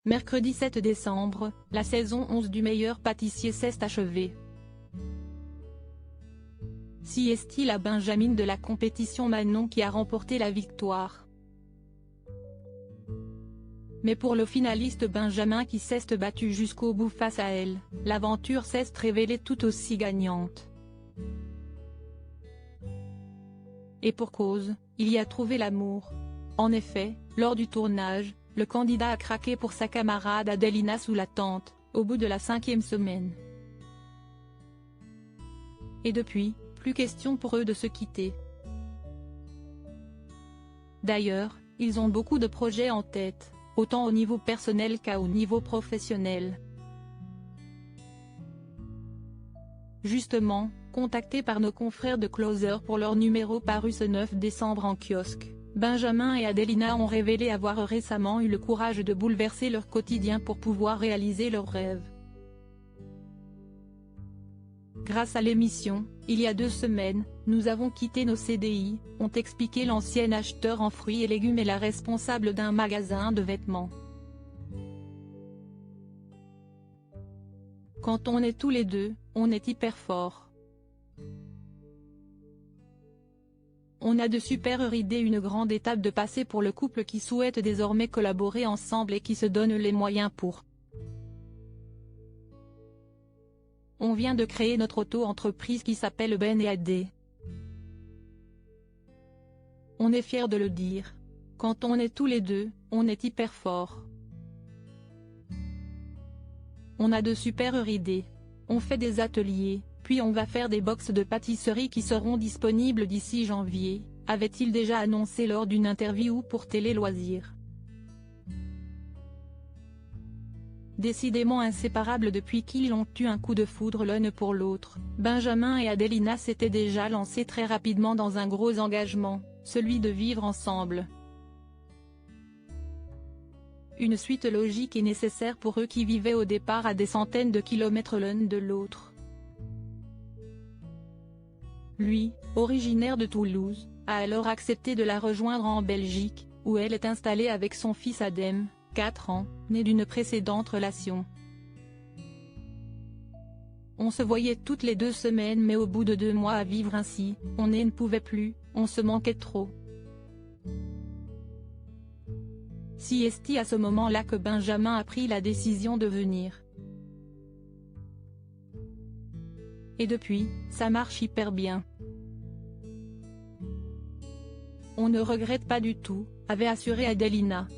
Mercredi 7 décembre, la saison 11 du meilleur pâtissier s'est achevée. Si est-il la Benjamine de la compétition Manon qui a remporté la victoire. Mais pour le finaliste Benjamin qui s'est battu jusqu'au bout face à elle, l'aventure s'est révélée tout aussi gagnante. Et pour cause, il y a trouvé l'amour. En effet, lors du tournage, le candidat a craqué pour sa camarade Adelina sous la tente, au bout de la 5e semaine. Et depuis, plus question pour eux de se quitter. D'ailleurs, ils ont beaucoup de projets en tête, autant au niveau personnel qu'au niveau professionnel. Justement, contactés par nos confrères de Closer pour leur numéro paru ce 9 décembre en kiosque, Benjamin et Adelina ont révélé avoir récemment eu le courage de bouleverser leur quotidien pour pouvoir réaliser leurs rêves. Grâce à l'émission, il y a 2 semaines, nous avons quitté nos CDI, ont expliqué l'ancien acheteur en fruits et légumes et la responsable d'un magasin de vêtements. Quand on est tous les deux, on est hyper fort. On a de super idées, une grande étape de passé pour le couple qui souhaite désormais collaborer ensemble et qui se donne les moyens pour. On vient de créer notre auto-entreprise qui s'appelle Ben et AD. On est fiers de le dire. Quand on est tous les deux, on est hyper fort. On a de super idées. On fait des ateliers, puis on va faire des box de pâtisserie qui seront disponibles d'ici janvier, avait-il déjà annoncé lors d'une interview pour Télé Loisirs. Décidément inséparables depuis qu'ils ont eu un coup de foudre l'un pour l'autre, Benjamin et Adelina s'étaient déjà lancés très rapidement dans un gros engagement, celui de vivre ensemble. Une suite logique et nécessaire pour eux qui vivaient au départ à des centaines de kilomètres l'un de l'autre. Lui, originaire de Toulouse, a alors accepté de la rejoindre en Belgique, où elle est installée avec son fils Adem, 4 ans, né d'une précédente relation. On se voyait toutes les 2 semaines, mais au bout de 2 mois à vivre ainsi, on ne pouvait plus, on se manquait trop. Si est-il à ce moment-là que Benjamin a pris la décision de venir. Et depuis, ça marche hyper bien. On ne regrette pas du tout, avait assuré Adelina.